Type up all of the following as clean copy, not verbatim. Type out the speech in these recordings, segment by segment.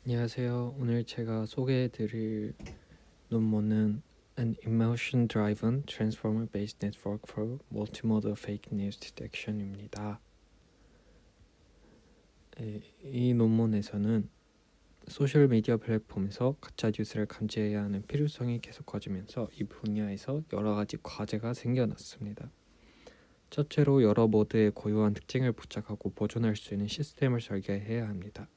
안녕하세요. 오늘 제가 소개해드릴 논문은 An Emotion-Driven Transformer-Based Network for Multimodal Fake News Detection입니다. 이 논문에서는 소셜미디어 플랫폼에서 가짜 뉴스를 감지해야 하는 필요성이 계속 커지면서 이 분야에서 여러 가지 과제가 생겨났습니다. 첫째로 여러 모드의 고유한 특징을 포착하고 보존할 수 있는 시스템을 설계해야 합니다.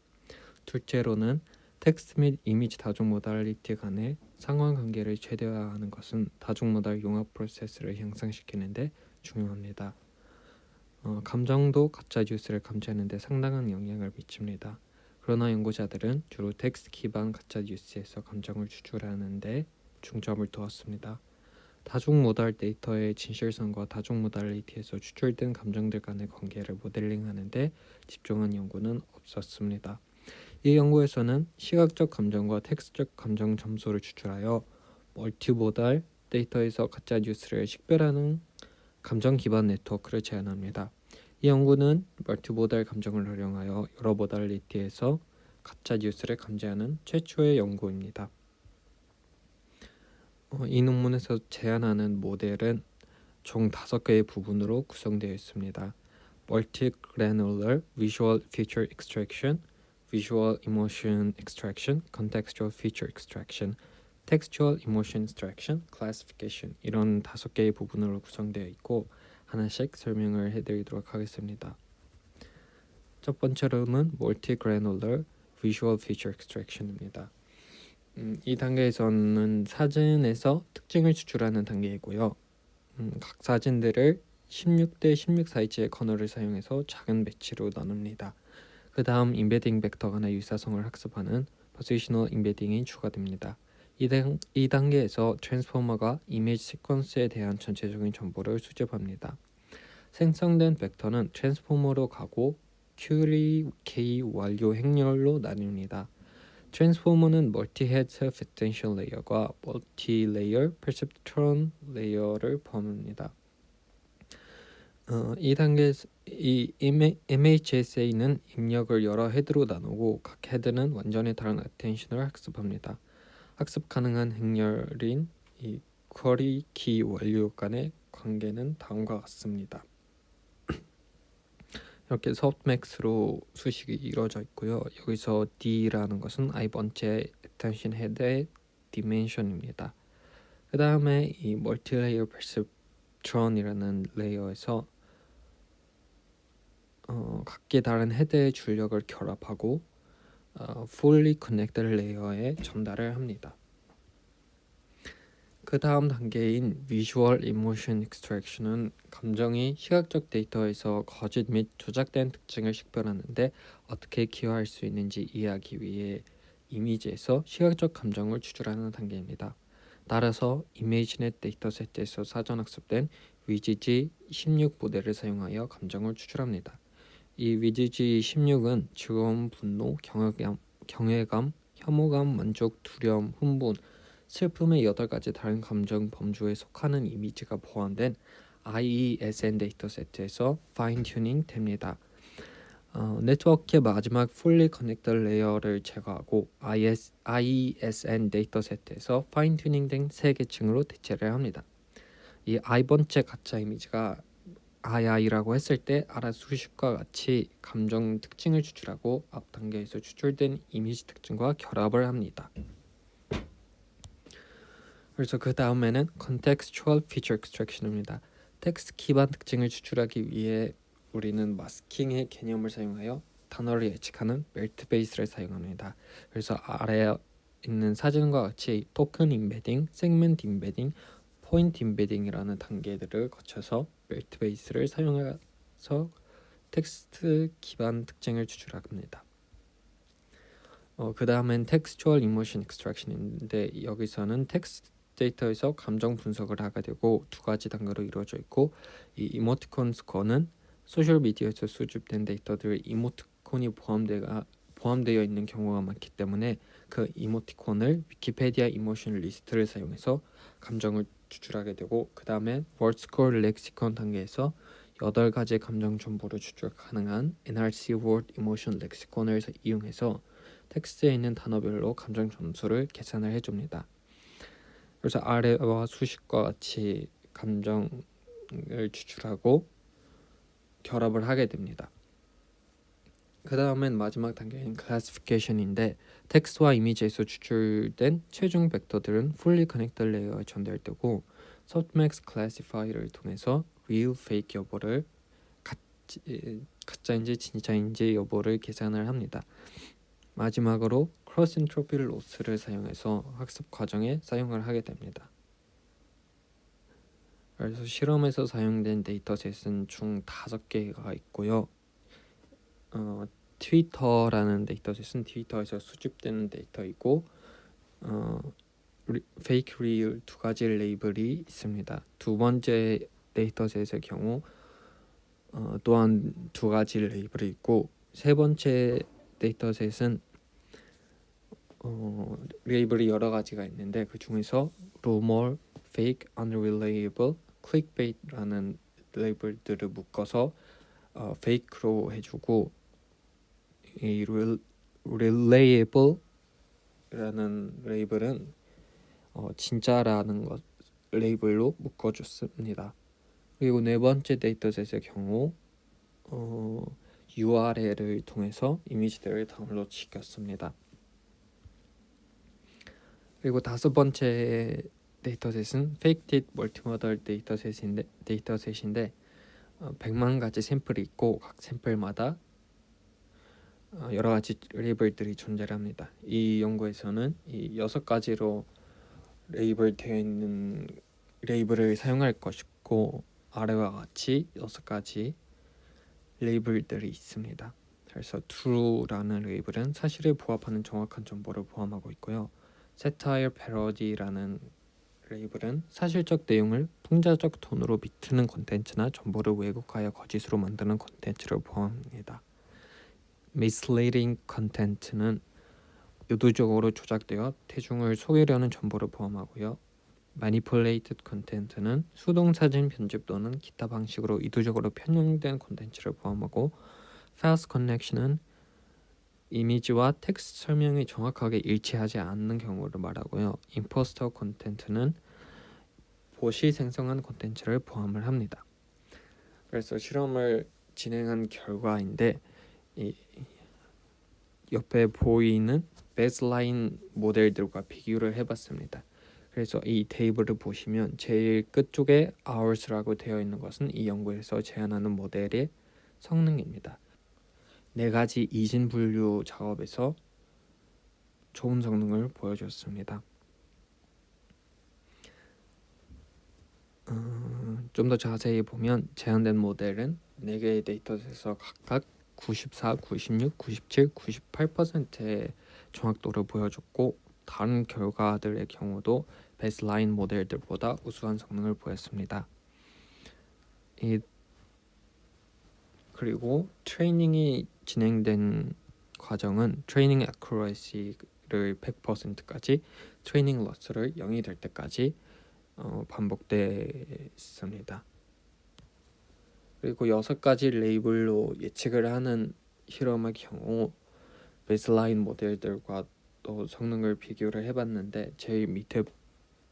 둘째로는 텍스트 및 이미지 다중 모달리티 간의 상관관계를 최대화하는 것은 다중 모달 융합 프로세스를 향상시키는 데 중요합니다. 감정도 가짜 뉴스를 감지하는 데 상당한 영향을 미칩니다. 그러나 연구자들은 주로 텍스트 기반 가짜 뉴스에서 감정을 추출하는 데 중점을 두었습니다. 다중 모달 데이터의 진실성과 다중 모달리티에서 추출된 감정들 간의 관계를 모델링하는 데 집중한 연구는 없었습니다. 이 연구에서는 시각적 감정과 텍스트적 감정 점수를 추출하여 멀티모달 데이터에서 가짜 뉴스를 식별하는 감정 기반 네트워크를 제안합니다. 이 연구는 멀티모달 감정을 활용하여 여러 모달리티에서 가짜 뉴스를 감지하는 최초의 연구입니다. 이 논문에서 제안하는 모델은 총 5개의 부분으로 구성되어 있습니다. Multi-granular Visual Feature Extraction, Visual Emotion Extraction, Contextual Feature Extraction, Textual Emotion Extraction, Classification 이런 5개의 부분으로 구성되어 있고 하나씩 설명을 해드리도록 하겠습니다. 첫 번째로는 Multi-granular Visual Feature Extraction입니다. 이 단계에서는 사진에서 특징을 추출하는 단계이고요. 각 사진들을 16대 16 사이즈의 커널을 사용해서 작은 배치로 나눕니다. 그 다음 임베딩 벡터 간의 유사성을 학습하는 포지셔널 임베딩이 추가됩니다. 이 단계에서 트랜스포머가 이미지 시퀀스에 대한 전체적인 정보를 수집합니다. 생성된 벡터는 트랜스포머로 가고 큐리 K 완료 행렬로 나뉩니다. 트랜스포머는 멀티-헤드 포텐셜 레이어와 멀티-레이어 퍼셉트론 레이어를 포함합니다. 이 단계에서 이 MHSA는 입력을 여러 헤드로 나누고 각 헤드는 완전히 다른 어텐션을 학습합니다. 학습 가능한 행렬인 이 쿼리 키 완료 간의 관계는 다음과 같습니다. 이렇게 소프트맥스로 수식이 이루어져 있고요. 여기서 D라는 것은 i번째 attention 헤드의 디멘션입니다. 그 다음에 이 멀티레이어 퍼셉트론이라는 레이어에서 각기 다른 헤드의 출력을 결합하고 fully connected 레이어에 전달을 합니다. 그 다음 단계인 Visual Emotion Extraction은 감정이 시각적 데이터에서 거짓 및 조작된 특징을 식별하는데 어떻게 기여할 수 있는지 이해하기 위해 이미지에서 시각적 감정을 추출하는 단계입니다. 따라서 이미지넷 데이터세트에서 사전 학습된 위지지 16 모델을 사용하여 감정을 추출합니다. 이 위지지 16은 즐거움, 분노, 경외감, 혐오감, 만족, 두려움, 흥분, 슬픔의 8가지 다른 감정 범주에 속하는 이미지가 포함된 IESN 데이터세트에서 파인 튜닝 됩니다. 네트워크의 마지막 fully connected 레이어를 제거하고 IESN 데이터세트에서 파인 튜닝된 3계층으로 대체를 합니다. 이 i번째 가짜 이미지가 II라고 했을 때 아라 수식과 같이 감정 특징을 추출하고 앞 단계에서 추출된 이미지 특징과 결합을 합니다. 그래서 그 다음에는 Contextual Feature Extraction입니다. 텍스트 기반 특징을 추출하기 위해 우리는 마스킹의 개념을 사용하여 단어를 예측하는 멜트 베이스를 사용합니다. 그래서 아래에 있는 사진과 같이 토큰 임베딩, 세그먼트 임베딩, 포인트 임베딩이라는 단계들을 거쳐서 멜트 베이스를 사용해서 텍스트 기반 특징을 추출합니다. 그 다음엔 Textual Emotion Extraction인데 여기서는 텍스트 데이터에서 감정 분석을 하게 되고 2가지 단계로 이루어져 있고 이 이모티콘 스코어는 소셜 미디어에서 수집된 데이터들 이모티콘이 포함되어 있는 경우가 많기 때문에 그 이모티콘을 위키페디아 이모션 리스트를 사용해서 감정을 추출하게 되고 그 다음에 월드 스코어 렉시콘 단계에서 8가지 감정 정보를 추출 가능한 NRC Word Emotion 렉시콘을 이용해서 텍스트에 있는 단어별로 감정 점수를 계산을 해줍니다. 그래서 아래와 수식과 같이 감정을 추출하고 결합을 하게 됩니다. 그 다음엔 마지막 단계인 classification인데 텍스트와 이미지에서 추출된 최종 벡터들은 fully connected layer에 전달되고 softmax classifier를 통해서 real, fake 여부를 가짜인지 진짜인지 여부를 계산을 합니다. 마지막으로 cross entropy loss를 사용해서 학습 과정에 사용을 하게 됩니다. 그래서 실험에서 사용된 데이터셋은 총 5개가 있고요. 트위터라는 데이터셋은 트위터에서 수집되는 데이터이고 fake real 2가지 레이블이 있습니다. 두 번째 데이터셋의 경우 또한 2가지 레이블이 있고 세 번째 데이터셋은 레이블이 여러 가지가 있는데 그 중에서 rumor, fake, unreliable, clickbait라는 레이블들을 묶어서 fake로 해주고 이 relayable라는 레이블은 진짜라는 것 레이블로 묶어줬습니다. 그리고 네 번째 데이터셋의 경우 URL을 통해서 이미지들을 다운로드 시켰습니다. 그리고 다섯 번째 데이터셋은 Faked Multimodal 데이터셋인데 100만 가지 샘플이 있고 각 샘플마다 여러 가지 레이블들이 존재합니다. 이 연구에서는 이 6가지로 레이블되어 있는 레이블을 사용할 것이고 아래와 같이 6가지 레이블들이 있습니다. 그래서 true라는 레이블은 사실에 부합하는 정확한 정보를 포함하고 있고요. satire parody라는 레이블은 사실적 내용을 풍자적 톤으로 비트는 콘텐츠나 정보를 왜곡하여 거짓으로 만드는 콘텐츠를 포함합니다. misleading content는 의도적으로 조작되어 대중을 속이려는 정보를 포함하고요. manipulated content는 수동사진 편집 또는 기타 방식으로 의도적으로 편향된 콘텐츠를 포함하고 false connection은 이미지와 텍스트 설명이 정확하게 일치하지 않는 경우를 말하고요. imposter content는 봇이 생성한 콘텐츠를 포함을 합니다. 그래서 실험을 진행한 결과인데 이 옆에 보이는 베이스라인 모델들과 비교를 해봤습니다. 그래서 이 테이블을 보시면 제일 끝쪽에 hours라고 되어 있는 것은 이 연구에서 제안하는 모델의 성능입니다. 4가지 이진 분류 작업에서 좋은 성능을 보여줬습니다. 좀 더 자세히 보면 제안된 모델은 4개의 데이터에서 각각 94, 96, 97, 98%의 정확도를 보여줬고 다른 결과들의 경우도 베이스라인 모델들보다 우수한 성능을 보였습니다. 그리고 트레이닝이 진행된 과정은 트레이닝 애큐러시를 100%까지 트레이닝 로스를 0이 될 때까지 반복됐습니다. 그리고 6가지 레이블로 예측을 하는 실험의 경우 베이스라인 모델들과 또 성능을 비교를 해봤는데 제일 밑에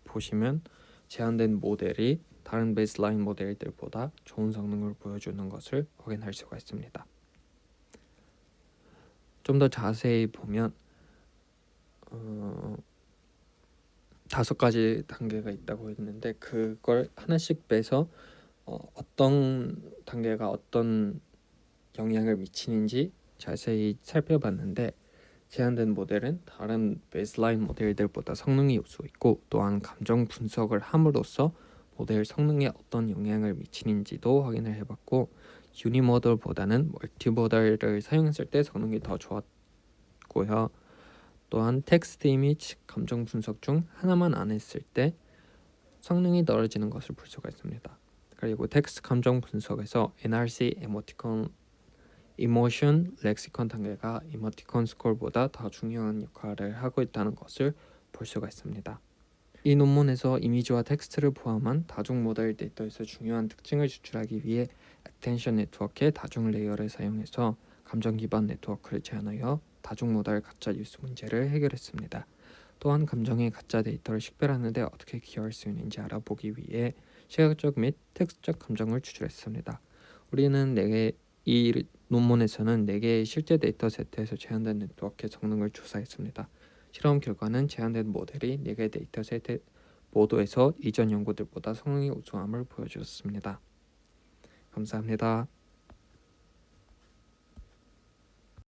보시면 제한된 모델이 다른 베이스라인 모델들보다 좋은 성능을 보여주는 것을 확인할 수가 있습니다. 좀 더 자세히 보면 5가지 단계가 있다고 했는데 그걸 하나씩 빼서 어떤 단계가 어떤 영향을 미치는지 자세히 살펴봤는데 제한된 모델은 다른 베이스라인 모델들보다 성능이 우수 있고 또한 감정 분석을 함으로써 모델 성능에 어떤 영향을 미치는지도 확인을 해봤고 유니모델보다는 멀티모델을 사용했을 때 성능이 더 좋았고요. 또한 텍스트, 이미지, 감정 분석 중 하나만 안 했을 때 성능이 떨어지는 것을 볼 수가 있습니다. 그리고 텍스트 감정 분석에서 NRC 에모티콘 이모션 렉시콘 단계가 이모티콘 스코어보다 더 중요한 역할을 하고 있다는 것을 볼 수가 있습니다. 이 논문에서 이미지와 텍스트를 포함한 다중 모델 데이터에서 중요한 특징을 추출하기 위해 attention 네트워크의 다중 레이어를 사용해서 감정 기반 네트워크를 제안하여 다중모달 가짜뉴스 문제를 해결했습니다. 또한 감정의 가짜 데이터를 식별하는 데 어떻게 기여할 수 있는지 알아보기 위해 시각적 및 텍스트적 감정을 추출했습니다. 우리는 이 논문에서는 4개의 실제 데이터 세트에서 제한된 네트워크의 성능을 조사했습니다. 실험 결과는 제한된 모델이 4개의 데이터 세트 모두에서 이전 연구들보다 성능이 우수함을 보여주었습니다. 감사합니다.